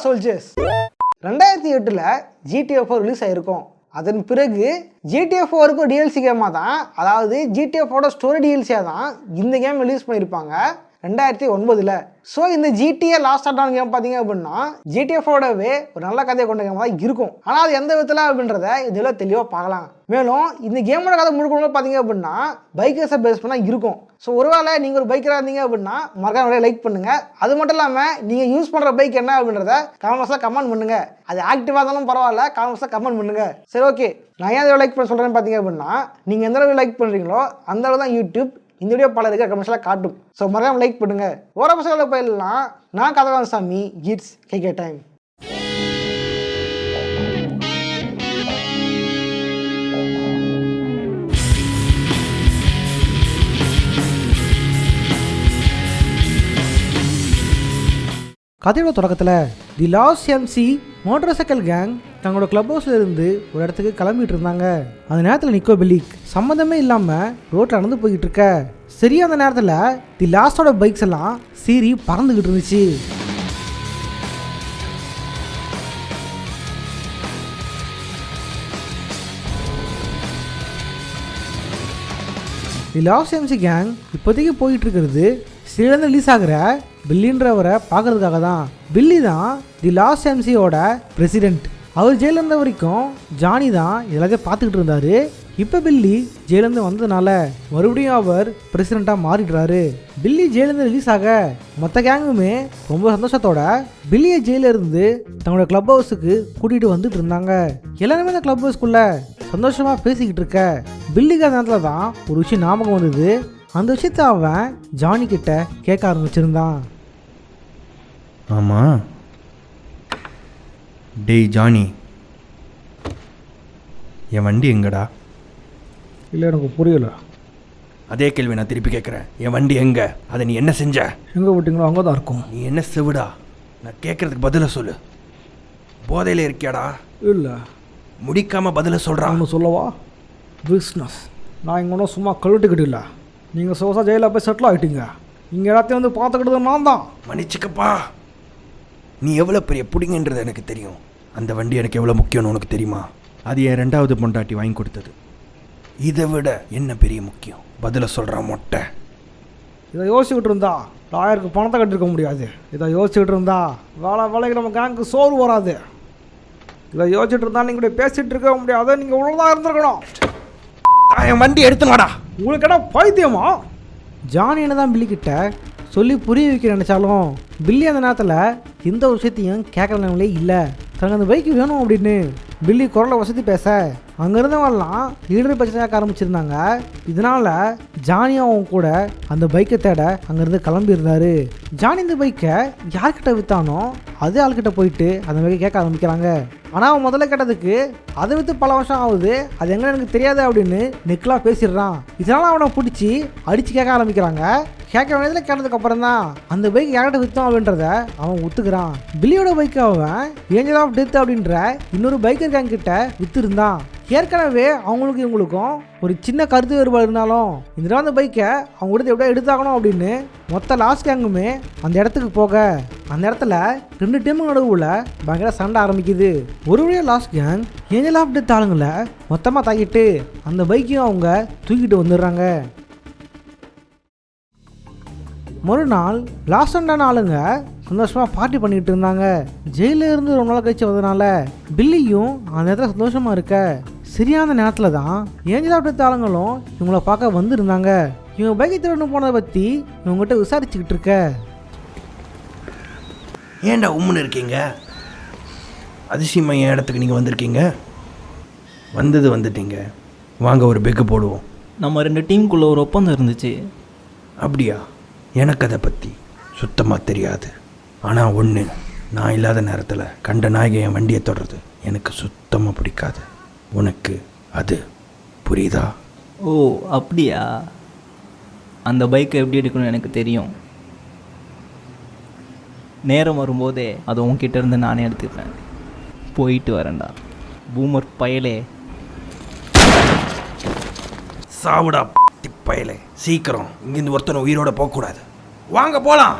Soldiers 2008 GTA 4 release ஆகிருக்கும். அதன் பிறகு GTA 4க்கும் DLC கேமாக தான், அதாவது GTA 4ஓட ஸ்டோரி டிஎல்சியாக தான் இந்த கேம் ரிலீஸ் பண்ணியிருப்பாங்க 2009. ஸோ இந்த GTA லாஸ்ட் ஆட்டான கேம் பார்த்தீங்க அப்படின்னா GTA 4ஓடவே ஒரு நல்ல கதையை கொண்ட கேம் தான் இருக்கும். ஆனால் அது எந்த விதத்தில் அப்படின்றத இதில் தெளிவாக பார்க்கலாம். மேலும் இந்த கேமோட கதை முழுக்க பார்த்தீங்க அப்படின்னா பைக்கர்ஸை பேஸ் பண்ணால் இருக்கும். ஸோ ஒருவேளை நீங்கள் ஒரு பைக்கராக இருந்தீங்க அப்படின்னா மறக்காம லைக் பண்ணுங்கள். அது மட்டும் இல்லாமல் நீங்கள் யூஸ் பண்ணுற பைக் என்ன அப்படின்றத காமெண்ட்ஸாக கமெண்ட் பண்ணுங்கள். அது ஆக்டிவாக இருந்தாலும் பரவாயில்ல, காமெண்ட்ஸாக கமெண்ட் பண்ணுங்கள். சரி, ஓகே. நான் ஏன் லைக் பண்ண சொல்கிறேன்னு பார்த்தீங்க அப்படின்னா நீங்கள் எந்த அளவு லைக் பண்ணுறீங்களோ அந்த அளவு தான் யூடியூப் இந்த வீடியோ பல இருக்க கமெண்ட்ஸ்லாம் காட்டும். ஸோ மறக்காம லைக் பண்ணுங்கள். ஓர பசங்களை போயிடலாம். நான் கதவான் சாமி, இட்ஸ் கேகே டைம். கதையோட தொடக்கத்தில் the Lost MC motorcycle gang தங்களோட கிளப் ஹவுஸ்ல இருந்து ஒரு இடத்துக்கு கிளம்பிட்டு இருந்தாங்க. அந்த நேரத்தில் நிக்கோ பெல்லிக் சம்மந்தமே இல்லாமல் ரோட்டில் நடந்து போய்கிட்டு இருக்க. சரியா அந்த நேரத்தில் தி லாஸ்டோட பைக்ஸ் எல்லாம் சீறி பறந்துக்கிட்டு இருந்துச்சு. தி லாஸ்ட் எம்சி கேங் இப்போதைக்கு போயிட்டு இருக்கிறது சிறிலேருந்து ரிலீஸ் ஆகிற பில்லின்றவரை பார்க்கறதுக்காக தான். பில்லி தான் தி லாஸ்ட் எம்சியோட பிரசிடென்ட். அவர் ஜெயிலில் இருந்த வரைக்கும் ஜானி தான் எல்லாத்தையும் பார்த்துக்கிட்டு இருந்தார். இப்போ பில்லி ஜெயிலேருந்து வந்ததுனால மறுபடியும் அவர் பிரசிடெண்ட்டாக மாறிடுறாரு. பில்லி ஜெயிலேருந்து ரிலீஸ் ஆக மொத்த கேங்குமே ரொம்ப சந்தோஷத்தோட பில்லியை ஜெயிலிருந்து தங்களோட கிளப் ஹவுஸுக்கு கூட்டிகிட்டு வந்துட்டு இருந்தாங்க. எல்லாருமே அந்த கிளப் ஹவுஸ்க்குள்ளே சந்தோஷமாக பேசிக்கிட்டு இருக்க பில்லிக்கு அந்த நேரத்தில் தான் ஒரு விஷயம் ஞாபகம் வந்தது. அந்த விஷயத்த அவன் ஜானி கிட்ட கேட்க ஆரம்பிச்சிருந்தான். ஆமாம், டேய் ஜானி, என் வண்டி எங்கடா? இல்லை, எனக்கு புரியல. அதே கேள்வி நான் திருப்பி கேட்குறேன். என் வண்டி எங்கே? அதை நீ என்ன செஞ்ச? எங்கே விட்டீங்களோ அங்கே தான் இருக்கும். நீ என்ன செவிடா? நான் கேட்குறதுக்கு பதிலை சொல்லு. போதையில் இருக்கியாடா? இல்லை. முடிக்காமல் பதிலை சொல்கிறான். ஒன்று சொல்லவா? பிஸ்னஸ். நான் இங்கே ஒன்றும் சும்மா கழுட்டுக்கிட்டு இல்லை. நீங்கள் சோசா ஜெயிலில் போய் செட்டில் ஆகிட்டீங்க. இங்கே எல்லாத்தையும் வந்து பார்த்துக்கிட்டது நான் தான். மன்னிச்சுக்கப்பா. நீ எவ்வளோ பெரிய பிடிங்கன்றது எனக்கு தெரியும். அந்த வண்டி எனக்கு எவ்வளோ முக்கியம்னு உனக்கு தெரியுமா? அது என் 2வது பொண்டாட்டி வாங்கி கொடுத்தது. இதை விட என்ன பெரிய முக்கியம்? பதிலை சொல்கிறான் மொட்டை. இதை யோசிச்சுக்கிட்டு இருந்தா லாயருக்கு பணத்தை கட்டிருக்க முடியாது. இதை யோசிச்சுக்கிட்டு இருந்தா வேலைக்கு நம்ம கேங்க்கு சோறு வராது. இதை யோசிச்சுட்டு இருந்தா நீங்கள் இப்படி பேசிகிட்டு இருக்க முடியாது. நீங்கள் உள்ளதாக இருந்திருக்கணும். என் வண்டி எடுத்துனாடா. உங்களுக்கு என்ன பைத்தியமா? ஜானி என்ன தான் பில்லி கிட்ட சொல்லி புரிய வைக்க நினச்சாலும் பில்லி அந்த நேரத்தில் எந்த ஒரு விஷயத்தையும் கேட்குற நிலையிலே இல்லை. தனக்கு அந்த பைக்கு வேணும் அப்படின்னு பில்லி குரலை வசதி பேச அங்கே இருந்தவங்கலாம் லீடர் பிரச்சனையாக ஆரம்பிச்சிருந்தாங்க. இதனால் ஜானி அவங்க கூட அந்த பைக்கை தேட அங்கேருந்து கிளம்பியிருந்தாரு. ஜானி இந்த பைக்கை யார்கிட்ட விற்றானோ அதே ஆள்கிட்ட போயிட்டு அந்த பைக்கை கேட்க ஆரம்பிக்கிறாங்க. ஆனால் அவன் முதல்ல கேட்டதுக்கு அதை விற்று பல வருஷம் ஆகுது, அது எங்கே எனக்கு தெரியாது அப்படின்னு நெக்கிலாக பேசிடுறான். இதனால் அவனை பிடிச்சி அடித்து கேட்க ஆரம்பிக்கிறாங்க. கேட்க வேண்டியதில் கேட்டதுக்கு அப்புறம் தான் அந்த பைக் யார்கிட்ட விற்றோம் அப்படின்றத அவன் ஒத்துக்கிறான். பில்லியோட பைக்கை அவன் ஏஞ்சல் ஆஃப் டெத் அப்படின்ற இன்னொரு பைக்கர் கேங் கிட்ட விற்றுருந்தான். ஏற்கனவே அவங்களுக்கும் இவங்களுக்கும் ஒரு சின்ன கருத்து வேறுபாடு இருந்தாலும் இந்த அந்த பைக்கை அவங்க கூட எப்படியா எடுத்தாகணும் அப்படின்னு மொத்த லாஸ்ட் கேங்குமே அந்த இடத்துக்கு போக அந்த இடத்துல 2 டீமுக்கு நடுவில் பயங்கர சண்டை ஆரம்பிக்குது. ஒரு வழியாக Lost gang Angel of Death ஆளுங்களை மொத்தமாக தாக்கிட்டு அந்த பைக்கையும் அவங்க தூக்கிட்டு வந்துடுறாங்க. மறுநாள் லாஸ்ட் அண்டான ஆளுங்க சந்தோஷமாக பார்ட்டி பண்ணிகிட்டு இருந்தாங்க. ஜெயிலில் இருந்து ரொம்ப நாள் கழிச்சு வந்ததுனால பில்லியும் அந்த நேரத்தில் சந்தோஷமாக இருக்க சரியான நேரத்தில் தான் ஏஞ்சல் ஆஃப் டெத் ஆளுங்களும் இவங்கள பார்க்க வந்துருந்தாங்க. இவங்க பைக்கை திருடணும் போனதை பற்றி இவங்ககிட்ட விசாரிச்சுக்கிட்டு இருக்க. ஏன்டா உம்முன்னு இருக்கீங்க? அதிசயமாக என் இடத்துக்கு நீங்கள் வந்திருக்கீங்க. வந்துட்டீங்க. வாங்க ஒரு பெக்கு போடுவோம். நம்ம 2 டீமுக்குள்ளே ஒரு ஒப்பந்தம் இருந்துச்சு. அப்படியா? எனக்கு அதை பற்றி சுத்தமாக தெரியாது. ஆனால் ஒன்று, நான் இல்லாத நேரத்தில் கண்ட நாயகன் என் வண்டியை தொடருது எனக்கு சுத்தமாக பிடிக்காது. உனக்கு அது புரியுதா? ஓ அப்படியா? அந்த பைக்கை எப்படி எடுக்கணும்னு எனக்கு தெரியும். நேரம் வரும்போதே அதை உன்கிட்ட இருந்து நானே எடுத்துக்கிறேன். போயிட்டு வரேன்டா பூமர் பயலே. சாவுடா பயலே. சீக்கிரம் இங்கேருந்து ஒருத்தனை உயிரோட போகக்கூடாது. வாங்க போகலாம்.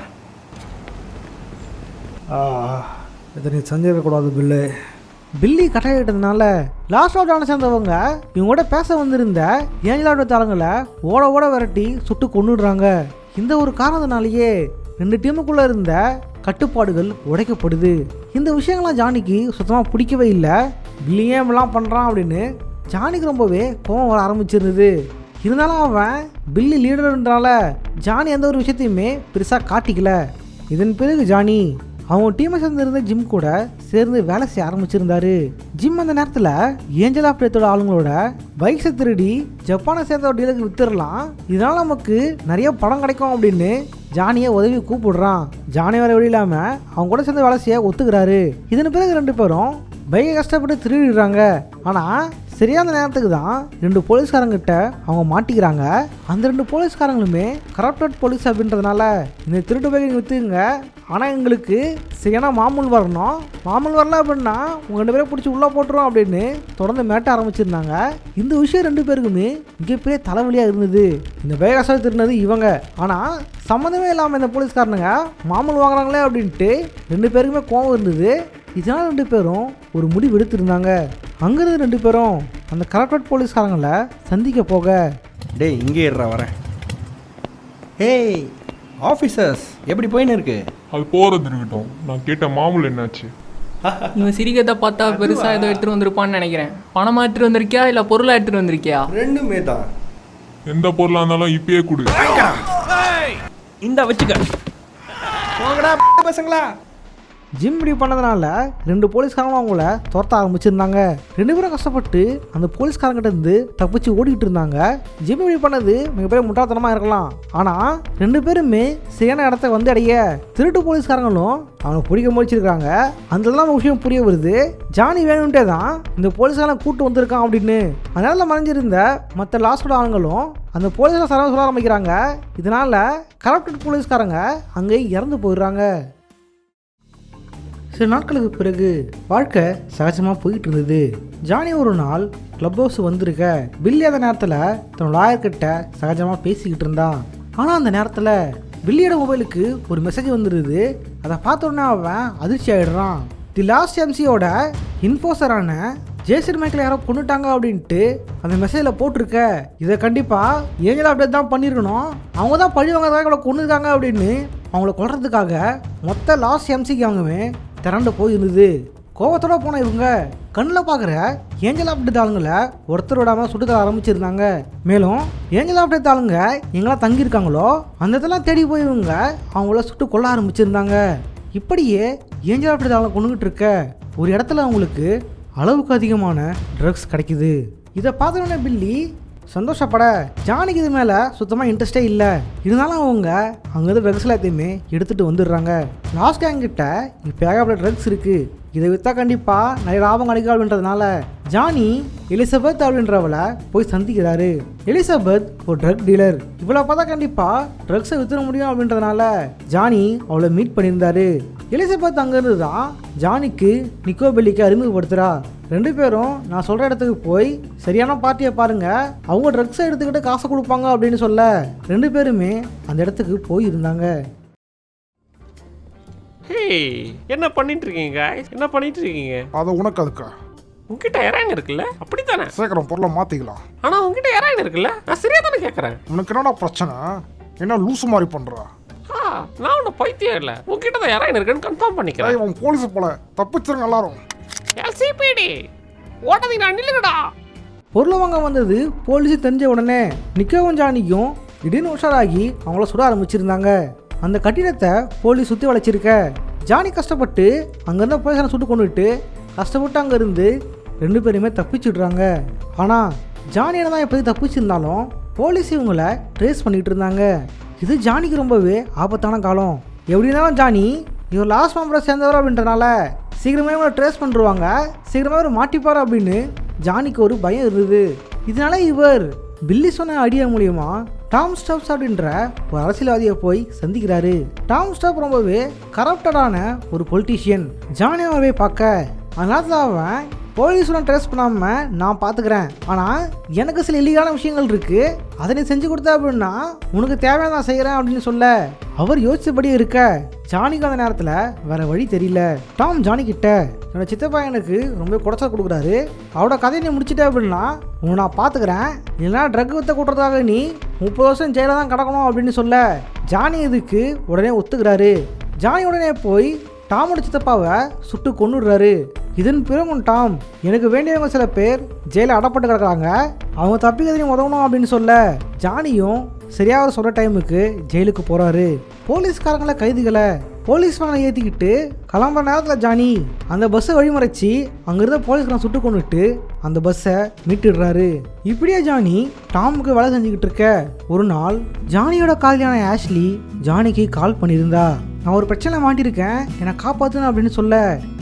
இதை நீ செஞ்சிடக்கூடாது பில்லு. பில்லி கட்டாயிட்டதுனால லாஸ்ட் ஆஃப் ஜானை சேர்ந்தவங்க இவங்களோட பேச வந்திருந்த ஏஞ்சலாவோட தாளங்களை ஓட ஓட விரட்டி சுட்டு கொன்னுடுறாங்க. இந்த ஒரு காரணத்தினாலேயே 2 டீமுக்குள்ளே இருந்த கட்டுப்பாடுகள் உடைக்கப்படுது. இந்த விஷயங்கள்லாம் ஜானிக்கு சுத்தமாக பிடிக்கவே இல்லை. பில்லி ஏன் இப்படிலாம் பண்ணுறான் அப்படின்னு ஜானிக்கு ரொம்பவே கோவம் வர ஆரம்பிச்சிருந்தது. இருந்தாலும் அவன் பில்லி லீடர்ன்றால ஜானி எந்த ஒரு விஷயத்தையுமே பெருசாக காட்டிக்கல. இதன் பிறகு ஜானி அவங்க டீமை சேர்ந்திருந்த ஜிம் கூட சேர்ந்து வேலை செய்ய ஆரம்பிச்சிருந்தாரு. ஜிம் அந்த நேரத்தில் ஏஞ்சல் ஆஃப் டெத்தோட ஆளுங்களோட பைக்ஸை திருடி ஜப்பானை சேர்ந்த ஒரு டீலருக்கு வித்துடலாம், இதனால நமக்கு நிறைய படம் கிடைக்கும் அப்படின்னு ஜானியை உதவி கூப்பிடுறான். ஜானி வேற வழி இல்லாமல் அவங்க கூட சேர்ந்து வேலை செய்ய ஒத்துக்கிறாரு. இதன் பிறகு 2 பேரும் பைக்கை கஷ்டப்பட்டு திருடிடுறாங்க. ஆனால் சரியான நேரத்துக்கு தான் 2 போலீஸ்காரங்கிட்ட அவங்க மாட்டிக்கிறாங்க. அந்த 2 போலீஸ்காரங்களுமே கரப்டட் போலீஸ் அப்படின்றதுனால இந்த திருட்டு பைக்கை நீங்கள் விற்றுங்க, ஆனால் எங்களுக்கு சரியான மாமூல் வரணும், மாமூல் வரல அப்படின்னா உங்கள் 2 பேரை பிடிச்சி உள்ளே போட்டுரும் அப்படின்னு தொடர்ந்து மேட்ட ஆரம்பிச்சிருந்தாங்க. இந்த விஷயம் 2 பேருக்குமே மிகப்பெரிய தலைவலியாக இருந்தது. இந்த பைக்கை கஷ்டம் திருடினது இவங்க, ஆனால் சம்மந்தமே இல்லாமல் இந்த போலீஸ்காரனுங்க மாமூல் வாங்குறாங்களே அப்படின்ட்டு 2 பேருக்குமே கோவம் இருந்தது. இதனால் 2 பேரும் ஒரு முடிவு எடுத்திருந்தாங்க. அங்கிருந்து 2 பேரும் அந்த கரப்டட் போலீஸ்காரங்களை சந்திக்க போக, டேய் இங்கே இருறா வரேன். ஏய் ஆஃபீஸர்ஸ் எப்படி போயின்னு இருக்கு? அது போகிறது இருக்கட்டும், நான் கேட்ட மாமூல் என்னாச்சு? இவன் சிரிக்கிறத பார்த்தா பெருசாக ஏதோ எடுத்துகிட்டு வந்திருப்பான்னு நினைக்கிறேன். பணமாக எடுத்துகிட்டு வந்திருக்கியா இல்லை பொருளாக எடுத்துகிட்டு வந்திருக்கியா? ரெண்டுமே தான். எந்த பொருளாக இருந்தாலும் இப்பயே கொடு. இந்த வச்சுக்க போங்கடா பசங்களா. ஜிம் இப்படி பண்ணதுனால 2 போலீஸ்காரங்களும் அவங்கள துரத்த ஆரம்பிச்சிருந்தாங்க. 2 பேரும் கஷ்டப்பட்டு அந்த போலீஸ்காரங்கிட்ட இருந்து தப்பிச்சு ஓடிட்டு இருந்தாங்க. ஜிம் இப்படி பண்ணது மிகப்பெரிய முட்டாள்தனமாக இருக்கலாம், ஆனால் 2 பேருமே சரியான இடத்த வந்து அடைய திருட்டு போலீஸ்காரங்களும் அவனை பிடிக்க முடிச்சிருக்காங்க. அதெல்லாம் விஷயம் புரிய வருது. ஜானி வேணும்ட்டே தான் இந்த போலீஸ்காரன் கூட்டு வந்திருக்கான் அப்படின்னு. அதனால மறைஞ்சிருந்த மற்ற லாஸ்டோட ஆளுங்களும் அந்த போலீஸ்கார சரவ சொல்ல ஆரம்பிக்கிறாங்க. இதனால கரப்டட் போலீஸ்காரங்க அங்கே இறந்து போயிடுறாங்க. சில நாட்களுக்கு பிறகு வாழ்க்கை சகஜமாக போயிட்டு இருந்தது. ஜானி ஒரு நாள் கிளப் ஹவுஸ் வந்திருக்க பில்லி அந்த நேரத்தில் தன் லாயர்கிட்ட சகஜமாக பேசிக்கிட்டு இருந்தான். ஆனால் அந்த நேரத்தில் பில்லியோட மொபைலுக்கு ஒரு மெசேஜ் வந்துடுது. அதை பார்த்த உடனே அவன் அதிர்ச்சி ஆகிடுறான். தி லாஸ்ட் எம்சியோட இன்ஃபோசரான ஜேசன் மைக்கில் யாரோ கொண்டுட்டாங்க அப்படின்ட்டு அந்த மெசேஜில் போட்டிருக்க. இதை கண்டிப்பாக ஏஞ்சல் ஆஃப் டெத் தான் பண்ணியிருக்கணும், அவங்க தான் பழி வாங்கிறதுக்காக இவ்வளோ கொண்டுருக்காங்க அப்படின்னு அவங்கள கொல்றதுக்காக மொத்த லாஸ்ட் எம்சிக்கு அவங்கவே திரண்டு போயிருந்தது. கோவத்தோட போன இவங்க கண்ணில் பார்க்குற ஏஞ்சல் ஆஃப் டெத் ஆளுங்களை ஒருத்தர் விடாமல் சுட்டு தர ஆரம்பிச்சிருந்தாங்க. மேலும் ஏஞ்சல் ஆஃப் டெத் ஆளுங்க எங்கெல்லாம் தங்கியிருக்காங்களோ அந்த இதெல்லாம் தேடி போய் இவங்க அவங்கள சுட்டு கொல்ல ஆரம்பிச்சிருந்தாங்க. இப்படியே ஏஞ்சல் ஆஃப் டெத் ஆளுங்க கொண்டுகிட்டு இருக்க ஒரு இடத்துல அவங்களுக்கு அளவுக்கு அதிகமான ட்ரக்ஸ் கிடைக்குது. இதை பார்த்தோன்னே பில்லி சந்தோஷப்பட ஜானிக்கு இது மேலே சுத்தமாக இன்ட்ரெஸ்டே இல்லை. இருந்தாலும் அவங்க அங்கேருந்து ட்ரக்ஸ் எல்லாத்தையுமே எடுத்துகிட்டு வந்துடுறாங்க. லாஸ்ட் கேங்கிட்ட இப்போ ஏகப்பட்ட ட்ரக்ஸ் இருக்குது, இதை விற்றா கண்டிப்பாக நிறைய லாபம் கிடைக்கும் அப்படின்றதுனால ஜானி எலிசபெத் அப்படின்றவளை போய் சந்திக்கிறாரு. எலிசபெத் ஒரு ட்ரக் டீலர், இவளை பார்த்தா கண்டிப்பாக ட்ரக்ஸை விற்ற முடியும் அப்படின்றதுனால ஜானி அவளை மீட் பண்ணியிருந்தாரு. எலிசபெத் அங்கேருந்து தான் ஜானிக்கு நிக்கோ பெல்லிக்கு அறிமுகப்படுத்துகிறா. 2 பேரும் நான் சொல்கிற இடத்துக்கு போய் சரியான பார்ட்டியை பாருங்கள், அவங்க ட்ரக்ஸை எடுத்துக்கிட்டு காசை கொடுப்பாங்க அப்படின்னு சொல்ல 2 பேருமே அந்த இடத்துக்கு போயிருந்தாங்க. என்ன பண்ணிட்டு இருக்கீங்க? என்ன பண்ணிட்டு இருக்கீங்க? அது உனக்கு அதுக்கா? உங்ககிட்ட ஹெராயின் இருக்குல்ல, அப்படித்தானே? சீக்கிரம் பொருளை மாற்றிக்கலாம். ஆனா உங்ககிட்ட ஹெராயின் இருக்குல்ல, நான் சரியா தானே கேட்குறேன். உனக்கு என்னடா பிரச்சனை? என்ன லூசு மாதிரி பண்ணுறா? நான் ஒன்றும் பைத்தியம் இல்லை, உங்ககிட்ட தான் ஹெராயின் இருக்குன்னு கன்ஃபார்ம் பண்ணிக்கிறேன். இவன் போலீஸ் போல தப்பிச்சிருங்க எல்லாரும். எல்சிபிடி ஓட்டதை நில்லுங்கடா. பொருளை வாங்க வந்தது போலீஸு தெரிஞ்ச உடனே நிக்கோவும் ஜானிக்கும் திடீர்னு உஷாராகி அவங்கள சுட ஆரம்பிச்சிருந்தாங்க. அந்த கட்டிடத்தை போலீஸ் சுற்றி வளைச்சிருக்க ஜானி கஷ்டப்பட்டு அங்கேருந்த போலீஸாரை சுட்டு கொண்டுட்டு கஷ்டப்பட்டு அங்கேருந்து 2 பேருமே தப்பிச்சுடுறாங்க. ஆனால் ஜானி என்ன தான் எப்போது தப்பிச்சிருந்தாலும் போலீஸ் இவங்களை ட்ரேஸ் பண்ணிகிட்டு இருந்தாங்க. இது ஜானிக்கு ரொம்பவே ஆபத்தான காலம். எப்படி இருந்தாலும் ஜானி இவர் லாஸ்ட் மெம்பரை சேர்ந்தவர் அப்படின்றனால சீக்கிரமே இவங்களை ட்ரேஸ் பண்ணிடுவாங்க, சீக்கிரமாக இவர் மாட்டிப்பார் அப்படின்னு ஜானிக்கு ஒரு பயம் இருந்தது. இதனால இவர் பில்லி சொன்ன ஐடியா மூலியமா டாம் ஸ்டப்ஸ் அப்படின்ற ஒரு அரசியல்வாதியை போய் சந்திக்கிறாரு. டாம் ஸ்டப் ரொம்பவே கரப்டடான ஒரு பொலிட்டீஷியன். ஜானி அவரை பார்க்க அதனால அவன் போலீஸ் ஒன்றும் ட்ரேஸ் பண்ணாமல் நான் பார்த்துக்கிறேன். ஆனால் எனக்கு சில இல்லீகான விஷயங்கள் இருக்குது, அதை நீ செஞ்சு கொடுத்தா அப்படின்னா உனக்கு தேவையான நான் செய்கிறேன் அப்படின்னு சொல்ல அவர் யோசிச்சபடி இருக்க ஜானிக்கு அந்த நேரத்தில் வேற வழி தெரியல. டாம் ஜானி கிட்ட என்னோட சித்தப்பா எனக்கு ரொம்ப குடைச்சல் கொடுக்குறாரு, அவரோட கதையை நீ முடிச்சிட்ட அப்படின்னா உன்னை நான் பார்த்துக்கிறேன், இல்லைனா ட்ரக் வித்த கூட்டுறதுக்காக நீ 30 வருஷம் ஜெயில தான் கிடக்கணும் அப்படின்னு சொல்ல ஜானி இதுக்கு உடனே ஒத்துக்கிறாரு. ஜானி உடனே போய் டாமோட சித்தப்பாவை சுட்டு கொன்னுடுறாரு. இதன் பிறகும் டாம் எனக்கு வேண்டியவங்க சில பேர் ஜெயில அடப்பட்டு கிடக்குறாங்க, அவங்க தப்பிக்கிறதையும் உதவணும் அப்படின்னு சொல்ல ஜானியும் சரியாக சொல்கிற டைமுக்கு ஜெயிலுக்கு போகிறாரு. போலீஸ்காரங்களை கைதிகளை போலீஸ் வேனை ஏற்றிக்கிட்டு கிளம்புற நேரத்தில் ஜானி அந்த பஸ்ஸை வழிமறைச்சி அங்கிருந்த போலீஸ்காரன் சுட்டு கொண்டுட்டு அந்த பஸ்ஸை மீட்டுடுறாரு. இப்படியே ஜானி டாமுக்கு வேலை செஞ்சுக்கிட்டு இருக்க ஒரு நாள் ஜானியோட காதலியான ஆஷ்லி ஜானிக்கு கால் பண்ணியிருந்தா. நான் ஒரு பிரச்சனை மாட்டியிருக்கேன், என்னை காப்பாற்றுன்னு அப்படின்னு சொல்ல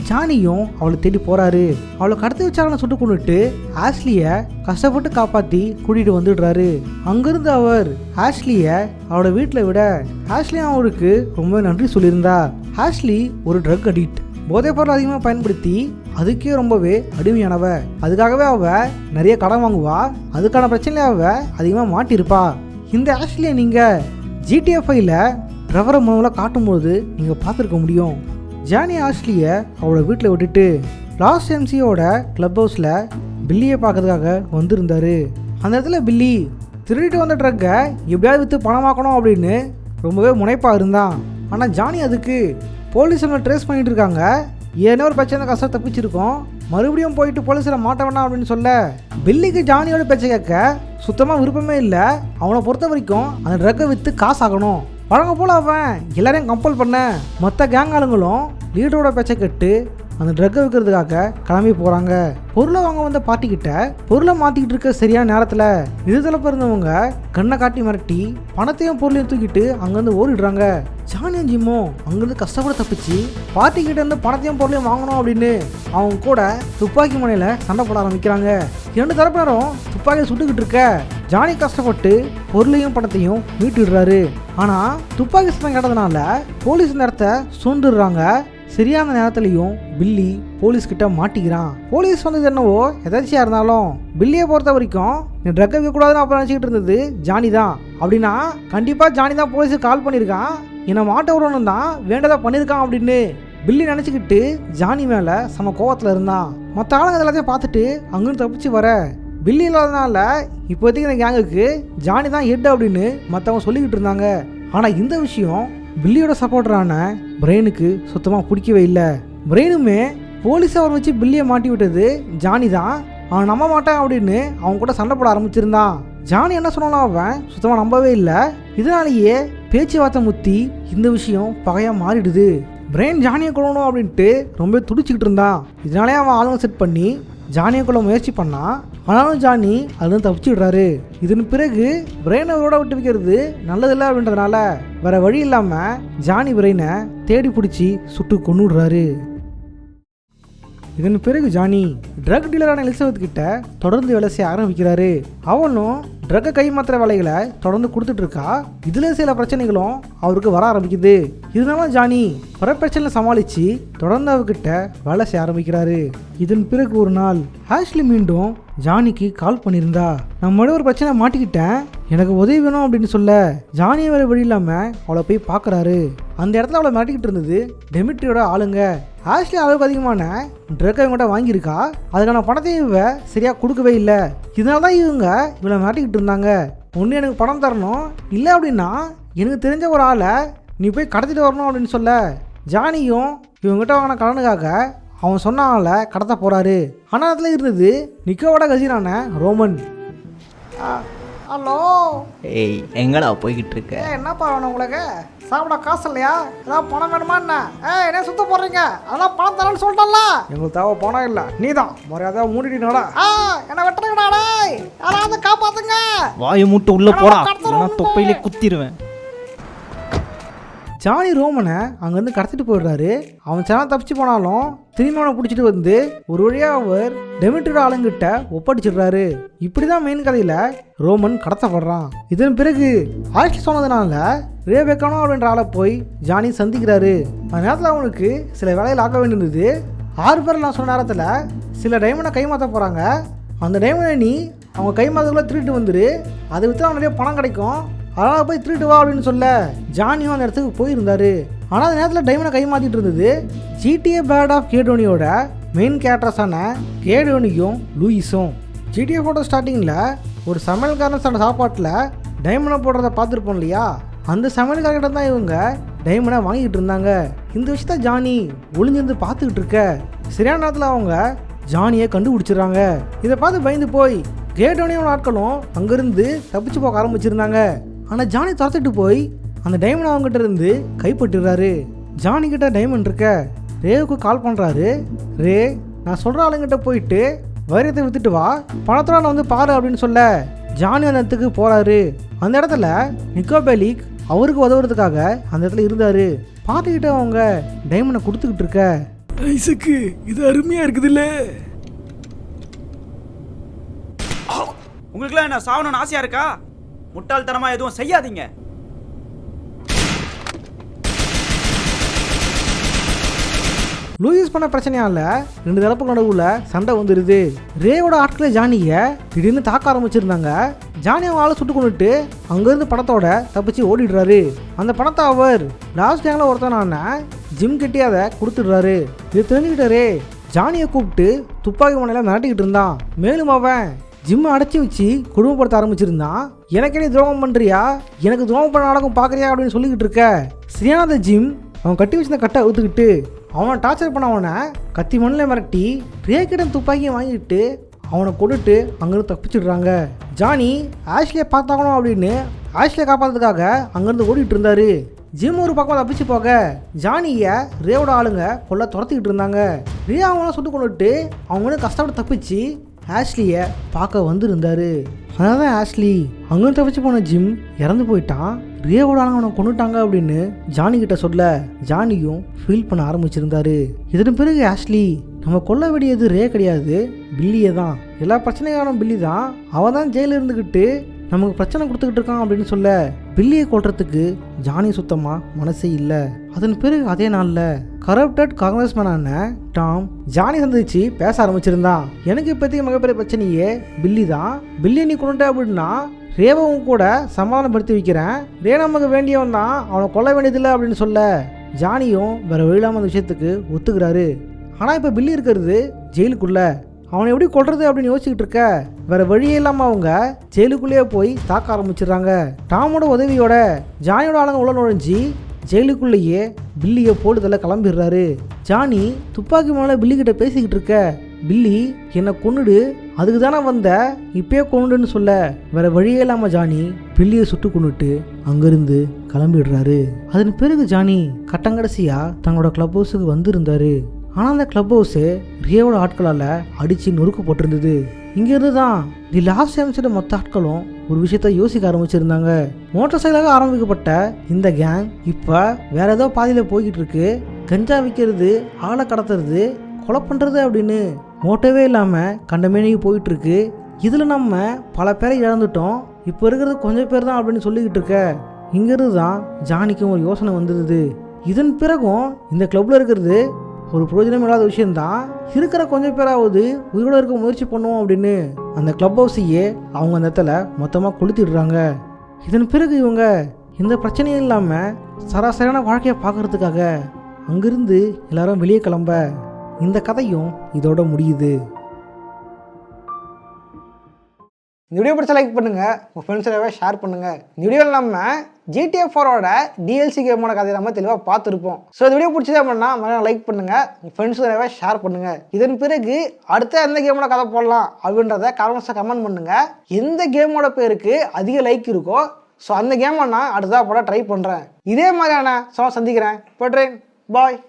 ஜானியும் அவளை தேடி போகிறாரு. அவளை கடத்தி வச்சாரனை சுட்டு கொண்டுட்டு ஆஷ்லியை கஷ்டப்பட்டு காப்பாற்றி கூட்டிகிட்டு வந்துடுறாரு. அங்கிருந்து அவர் ஆஷ்லியை அவளோட வீட்டில் விட ஆஷ்லி அவருக்கு ரொம்ப நன்றி சொல்லியிருந்தா. ஆஷ்லி ஒரு ட்ரக் அடிக்ட், போதைப் பொருள் அதிகமாக பயன்படுத்தி அதுக்கே ரொம்பவே அடிமையானவ. அதுக்காகவே அவள் நிறைய கடன் வாங்குவா, அதுக்கான பிரச்சனையை அவள் அதிகமாக மாட்டியிருப்பா. இந்த ஆஷ்லியை நீங்கள் GTA5ல் ட்ரெவரை மூலம் காட்டும்போது நீங்கள் பார்த்துருக்க முடியும். ஜானி ஆஷ்லியை அவளோட வீட்டில் விட்டுட்டு லாஸ் எம்சியோட கிளப் ஹவுஸில் பில்லியை பார்க்கறதுக்காக வந்திருந்தார். அந்த இடத்துல பில்லி திருடிட்டு வந்த ட்ரக்கை எப்படியாவது விற்று பணமாக்கணும் அப்படின்னு ரொம்பவே முனைப்பாக இருந்தான். ஆனால் ஜானி அதுக்கு போலீஸ் நம்ம ட்ரேஸ் பண்ணிகிட்டு இருக்காங்க, ஏன்னா ஒரு பிரச்சனை கஷ்டம் தப்பிச்சிருக்கோம், மறுபடியும் போயிட்டு போலீஸில் மாட்ட வேணாம் அப்படின்னு சொல்ல பில்லிக்கு ஜானியோட பேச்சை கேட்க சுத்தமாக விருப்பமே இல்லை. அவனை பொறுத்த வரைக்கும் அந்த ட்ரக்கை விற்று காசு ஆகணும். வழங்க போல் அவன் எல்லாரையும் கம்பல் பண்ண மற்ற கேங் ஆளுங்களும் லீடரோட பேச்சை கேட்டு அந்த ட்ரக்கை விற்கிறதுக்காக கிளம்பி போகிறாங்க. பொருளை வாங்க வந்த பார்ட்டிக்கிட்ட பொருளை மாற்றிக்கிட்டு இருக்க சரியான நேரத்தில் இதுதல பிறந்தவங்க கண்ணை காட்டி மிரட்டி பணத்தையும் பொருளையும் தூக்கிட்டு அங்கேருந்து ஓடிடுறாங்க. ஜானியும் ஜிம்மும் அங்கேருந்து கஷ்டப்பட தப்பிச்சு பார்ட்டிக்கிட்ட இருந்து பணத்தையும் பொருளையும் வாங்கணும் அப்படின்னு அவங்க கூட துப்பாக்கி முனையில் சண்டை போட ஆரம்பிக்கிறாங்க. 2 தரப்பினரும் துப்பாக்கியை சுட்டுக்கிட்டு இருக்க ஜானி கஷ்டப்பட்டு பொருளையும் பணத்தையும் மீட்டுடுறாரு. ஆனால் துப்பாக்கி சத்தம் கேட்டதுனால போலீஸ் இந்த இடத்த சூழ்ந்துடுறாங்க. சரியான நேரத்துலையும் பில்லி போலீஸ் கிட்ட மாட்டிக்கிறான். போலீஸ் வந்தது என்னவோ எதாச்சியாக இருந்தாலும் பில்லியை பொறுத்த வரைக்கும் நீ ட்ரக் வைக்கக்கூடாதுன்னு அப்புறம் நினச்சிக்கிட்டு இருந்தது ஜானி தான். அப்படின்னா கண்டிப்பாக ஜானி தான் போலீஸுக்கு கால் பண்ணியிருக்கான், என்னை மாட்ட விடணும் தான் வேண்டதாக பண்ணியிருக்கான் அப்படின்னு பில்லி நினச்சிக்கிட்டு ஜானி மேலே செம கோவத்தில் இருந்தான். மற்ற ஆளுங்க எல்லாத்தையும் பார்த்துட்டு அங்கேருந்து தப்பிச்சு வர பில்லி இல்லாதனால இப்போதைக்கு இந்த கேங்குக்கு ஜானி தான் ஹெட் அப்படின்னு மற்றவங்க சொல்லிக்கிட்டு இருந்தாங்க. ஆனால் இந்த விஷயம் பில்லியோட சப்போர்ட்டரான பிரெயினுக்கு சுத்தமாக பிடிக்கவே இல்லை. பிரெயினுமே போலீஸை அவர் வச்சு பில்லியை மாட்டி விட்டது ஜானி தான், அவன் நம்ப மாட்டான் அப்படின்னு அவங்க கூட சண்டை போட ஆரம்பிச்சிருந்தான். ஜானி என்ன சொன்னாலும் அவன் சுத்தமாக நம்பவே இல்லை. இதனாலேயே பேச்சுவார்த்தை முத்தி இந்த விஷயம் பகையாக மாறிடுது. பிரெயின் ஜானியை கொள்ளணும் அப்படின்ட்டு ரொம்ப துடிச்சிக்கிட்டு இருந்தான். இதனாலே அவன் ஆளுங்க செட் பண்ணி ஜானியை கொள்ள முயற்சி பண்ணான். ஆனாலும் ஜானி அதுலேருந்து தப்பிச்சுடுறாரு. இதன் பிறகு பிரெயினை விட விட்டு வைக்கிறது நல்லதில்லை அப்படின்றதுனால வேற வழி இல்லாமல் ஜானி பிரெயினை தேடி பிடிச்சி சுட்டு கொன்னுடுறாரு. இதன் பிறகு ஜானி ட்ரக் டீலரான எலிசபெத் கிட்ட தொடர்ந்து வேலை செய்ய ஆரம்பிக்கிறாரு. அவனும் ட்ரக்கை கைமாத்துற வேலைகளை தொடர்ந்து கொடுத்துட்டு இருக்கா. இதுல சில பிரச்சனைகளும் அவருக்கு வர ஆரம்பிக்குது. இதனால ஜானி வர பிரச்சனை சமாளிச்சு தொடர்ந்து அவர்கிட்ட வேலை செய்ய ஆரம்பிக்கிறாரு. இதன் பிறகு ஒரு நாள் ஆஷ்லி மீண்டும் ஜானிக்கு கால் பண்ணியிருந்தா. நான் மறுபடியும் ஒரு பிரச்சனை மாட்டிக்கிட்டேன், எனக்கு உதவி வேணும் அப்படின்னு சொல்ல ஜானியை வேறு வழி இல்லாமல் அவளை போய் பார்க்குறாரு. அந்த இடத்துல அவளை மாட்டிக்கிட்டு இருந்தது டெமிட்ரியோட ஆளுங்க. ஆஷ்லி அளவுக்கு அதிகமான ட்ரக்கை இவங்கள்ட்ட வாங்கியிருக்கா, அதுக்கான பணத்தையும் இவ சரியாக கொடுக்கவே இல்லை. இதனால தான் இவங்க இவளை மாட்டிக்கிட்டு இருந்தாங்க. ஒன்று எனக்கு பணம் தரணும், இல்லை அப்படின்னா எனக்கு தெரிஞ்ச ஒரு ஆளை நீ போய் கடத்திட்டு வரணும் அப்படின்னு சொல்ல ஜானியும் இவங்ககிட்ட வாங்கின கடனுக்காக அவன் சொன்ன ஆளை கடத்த போகிறாரு. ஆனால் அதில் இருந்தது நிக்கோவோட கசினான ரோமன். ஹலோ, ஏய் எங்கடா போய்கிட்டு இருக்க? என்னப்பா வேணும் உங்களுக்கு? சாப்பிட காசு இல்லையா? ஏதாவது பணம் வேணுமா என்ன? என்ன சுத்த போடுறீங்க? அதான் பணம் தரேன்னு சொல்லிட்டல. எங்களுக்கு தேவை பணம் இல்லை, நீ தான் மரியாதை மூடிட்டீங்களா? என்ன வெட்டுறீங்கடா? யாராவது காப்பாத்துங்க. வாயை மூட்டு உள்ள போடா, தொப்பையிலே குத்திடுவேன். ஜானி ரோமனை அங்கேருந்து கடத்திட்டு போயிடுறாரு. அவன் சேனல் தப்பிச்சு போனாலும் திரும்பி அவனை பிடிச்சிட்டு வந்து ஒரு வழியாக அவர் டெமிட்ரியோட ஆளுங்கிட்ட ஒப்படைச்சிடுறாரு. இப்படி தான் மெயின் கதையில் ரோமன் கடத்தப்படுறான். இதன் பிறகு ஆஷ்லி சொன்னதுனால ரேபெக்கானோ அப்படின்ற ஆளை போய் ஜானி சந்திக்கிறாரு. அந்த நேரத்தில் அவனுக்கு சில வேலைகள் ஆக்க வேண்டியிருந்தது. 6 பேர் நான் சொன்ன நேரத்தில் சில டைமண்டை கைமாற்ற போகிறாங்க. அந்த டைமண்டை நீ அவங்க கைமாற்றக்குள்ளே திருட்டு வந்துரு, அதை விற்று அவன் நிறைய பணம் கிடைக்கும், அதனால் போய் திருட்டு வா அப்படின்னு சொல்ல ஜானியும் அந்த இடத்துக்கு போயிருந்தார். ஆனால் அந்த நேரத்தில் டைமண்டை கைமாற்றிட்டு இருந்தது GTA பேட் ஆஃப் கேடோனியோட மெயின் கேரக்டர்ஸான கேடோனியும் லூயிஸும். GTA ஃபோட்டோ ஸ்டார்டிங்கில் ஒரு சமையல்காரன் சாப்பாட்டில் டைமண்டை போடுறத பார்த்துருப்போம் இல்லையா, அந்த சமையல்காரர்கிட்ட தான் இவங்க டைமண்டை வாங்கிட்டு இருந்தாங்க. இந்த விஷயத்த ஜானி ஒளிஞ்சிருந்து பார்த்துக்கிட்டு இருக்க சரியான நேரத்தில் அவங்க ஜானியை கண்டுபிடிச்சிடுறாங்க. இதை பார்த்து பயந்து போய் கேடோனியோட ஆட்களும் அங்கேருந்து தப்பிச்சு போக ஆரம்பிச்சிருந்தாங்க. ஆனால் ஜானி துரத்துட்டு போய் அந்த டைமண்ட் அவங்ககிட்ட இருந்து கைப்பற்றிடுறாரு. ஜானி கிட்ட டைமண்ட் இருக்க ரேவுக்கு கால் பண்ணுறாரு. ரே, நான் சொல்கிற ஆளுங்கிட்ட போயிட்டு வைரத்தை விற்றுட்டு வா, பணத்தோட நான் வந்து பாரு அப்படின்னு சொல்ல ஜானி அந்த இடத்துக்கு போகிறாரு. அந்த இடத்துல நிக்கோ பெலிக் அவருக்கு உதவுறதுக்காக அந்த இடத்துல இருந்தார். பார்த்துக்கிட்டு அவங்க டைமண்டை கொடுத்துக்கிட்டு இருக்க ஐசக்கு இது அருமையாக இருக்குதுல்ல. உங்களுக்குலாம் என்ன சாவணும்னு ஆசையாக இருக்கா? முட்டாள்தனமாக எதுவும் செய்யாதீங்க. லூயிஸ் பண்ண பிரச்சனையால 2 தரப்பு நடுவில் சண்டை வந்துடுது. ரேவோட ஆட்களை ஜானியை திடீர்னு தாக்க ஆரம்பிச்சிருந்தாங்க. ஜானி அவங்க ஆளை சுட்டு கொண்டுட்டு அங்கேருந்து பணத்தோட தப்பிச்சு ஓடிடுறாரு. அந்த பணத்தை அவர் லாஸ்ட் கேங்கில் ஒருத்தனான ஜிம் கட்டி அதை கொடுத்துடுறாரு. இது தெரிஞ்சுக்கிட்டாரு ஜானியை கூப்பிட்டு துப்பாக்கி முனையில் மிரட்டிக்கிட்டு இருந்தான். மேலும் அவன் ஜிம்மை அடைச்சி வச்சு குடும்பப்படுத்த ஆரம்பிச்சிருந்தான். எனக்கே நீ துரோகம் பண்ணுறியா, எனக்கு துரோகம் பண்ண நாடகம் பார்க்குறியா அப்படின்னு சொல்லிக்கிட்டு இருக்க சரியான ஜிம் அவன் கட்டி வச்சிருந்த கட்டை அவுத்துக்கிட்டு அவனை டார்ச்சர் பண்ண அவனை கத்தி மண்ணில் மிரட்டி ரேக்கிடம் துப்பாக்கியை வாங்கிட்டு அவனை கொண்டுட்டு அங்கேருந்து தப்பிச்சிடுறாங்க. ஜானி ஆஷ்லியை பார்த்தாக்கணும் அப்படின்னு ஆஷ்லியை காப்பாற்றுறதுக்காக அங்கேருந்து ஓடிட்டு இருந்தாரு. ஜிம் ஒரு பக்கம் தப்பிச்சு போக ஜானியை ரேவோட ஆளுங்க கொள்ள துரத்திக்கிட்டு இருந்தாங்க. ரே அவங்களாம் சுட்டு கொண்டுட்டு அவங்க கஷ்டப்பட்டு தப்பிச்சு ஆஷ்லியை பார்க்க வந்துருந்தாரு. அதனால தான் ஆஷ்லி அங்கேருந்து தப்பிச்சு போன ஜிம் இறந்து போயிட்டான். ரேவோட ஆளுங்க அவனை கொண்டுட்டாங்க அப்படின்னு ஜானி கிட்ட சொல்ல ஜானியும் ஃபீல் பண்ண ஆரம்பிச்சிருந்தாரு. இதன் பிறகு ஆஷ்லி நம்ம கொல்ல வேண்டியது ரே கிடையாது, பில்லியே தான். எல்லா பிரச்சனையான பில்லி தான். அவன் தான் ஜெயிலில் இருந்துக்கிட்டு நமக்கு பிரச்சனை கொடுத்துக்கிட்டு இருக்கான் அப்படின்னு சொல்ல பில்லியை கொல்றதுக்கு ஜானி சுத்தமாக மனசே இல்லை. அதன் பிறகு அதே நாளில் கரப்டட் காங்கிரஸ்மேனான டாம் ஜானி சந்திச்சு பேச ஆரம்பிச்சிருந்தான். எனக்கு இப்போதைக்கு மிகப்பெரிய பிரச்சனையே பில்லி தான். பில்லியை நீ கொண்டுட்ட அப்படின்னா ரேவும் கூட சமாதானப்படுத்தி வைக்கிறேன். ரே நமக்கு வேண்டியவன் தான், அவனை கொல்ல வேண்டியதில்லை அப்படின்னு சொல்ல ஜானியும் வேற வழியில்லாமல் அந்த விஷயத்துக்கு ஒத்துக்கிறாரு. ஆனால் இப்போ பில்லி இருக்கிறது ஜெயிலுக்குள்ள, அவனை எப்படி கொல்றது அப்படின்னு யோசிச்சுக்கிட்டு இருக்க வேற வழியே இல்லாமல் அவங்க ஜெயிலுக்குள்ளேயே போய் தாக்க ஆரம்பிச்சிடுறாங்க. டாமோட உதவியோட ஜானியோட ஆளுங்க உள்ள நுழைஞ்சி ஜெயிலுக்குள்ளேயே பில்லியை போடுதல கிளம்பிடுறாரு. ஜானி துப்பாக்கி மேலே பில்லி கிட்ட பேசிக்கிட்டு இருக்க பில்லி என்னை கொன்னுடு, அதுக்கு தானே வந்த, இப்பயே கொண்டுன்னு சொல்ல வேற வழியே இல்லாமல் ஜானி பில்லியை சுட்டு கொண்டுட்டு அங்கேருந்து கிளம்பிடுறாரு. அதன் பிறகு ஜானி கட்டங்கடைசியா தங்களோட கிளப் ஹவுஸுக்கு வந்திருந்தாரு. ஆனால் அந்த கிளப் ஹவுஸு ரியோட ஆட்களால் அடித்து நொறுக்கு போட்டிருந்தது. இங்கேருந்து தான் தி லாஸ்ட் எம்ஸோட மொத்த ஆட்களும் ஒரு விஷயத்த யோசிக்க ஆரம்பிச்சிருந்தாங்க. மோட்டார் சைக்கிளாக ஆரம்பிக்கப்பட்ட இந்த கேங் இப்போ வேற ஏதோ பாதையில் போய்கிட்டு இருக்கு. கஞ்சா விற்கிறது, ஆளை கடத்துறது, கொலை பண்ணுறது அப்படின்னு மோட்டவே இல்லாமல் கண்டமேனிக்கு போயிட்டுருக்கு. இதில் நம்ம பல பேரை இழந்துட்டோம், இப்போ இருக்கிறது கொஞ்சம் பேர் தான் அப்படின்னு சொல்லிக்கிட்டு இருக்க இங்கேருந்து தான் ஜானிக்கும் ஒரு யோசனை வந்துடுது. இதன் பிறகும் இந்த கிளப்பில் இருக்கிறது ஒரு பிரயோஜனம் இல்லாத விஷயந்தான், இருக்கிற கொஞ்சம் பேராவது உயிரோடு இருக்க முயற்சி பண்ணுவோம் அப்படின்னு அந்த கிளப் ஹவுஸையே அவங்க அந்த இடத்துல மொத்தமாக கொளுத்திடுறாங்க. இதன் பிறகு இவங்க எந்த பிரச்சனையும் இல்லாமல் சராசரியான வாழ்க்கையை பார்க்கறதுக்காக அங்கிருந்து எல்லாரும் வெளியே கிளம்ப இந்த கதையும் இதோட முடியுது. இந்த வீடியோ பிடிச்ச லைக் பண்ணுங்கள், உங்கள் ஃப்ரெண்ட்ஸோடவே ஷேர் பண்ணுங்கள். இந்த வீடியோவில் நம்ம GTA 4ஓட DLC கேமோட கதையை நம்ம தெளிவாக பார்த்துருப்போம். ஸோ இந்த வீடியோ பிடிச்சதே அப்படின்னா மறுபடியும் லைக் பண்ணுங்கள், உங்கள் ஃப்ரெண்ட்ஸோடவே ஷேர் பண்ணுங்கள். இதன் பிறகு அடுத்த எந்த கேமோட கதை போடலாம் அப்படின்றத கமெண்ட்ஸை கமெண்ட் பண்ணுங்கள். எந்த கேமோட பேருக்கு அதிக லைக் இருக்கோ ஸோ அந்த கேமை நான் அடுத்ததாக போட ட்ரை பண்ணுறேன். இதே மாதிரியான சந்திக்கிறேன். போட்றேன். பாய்.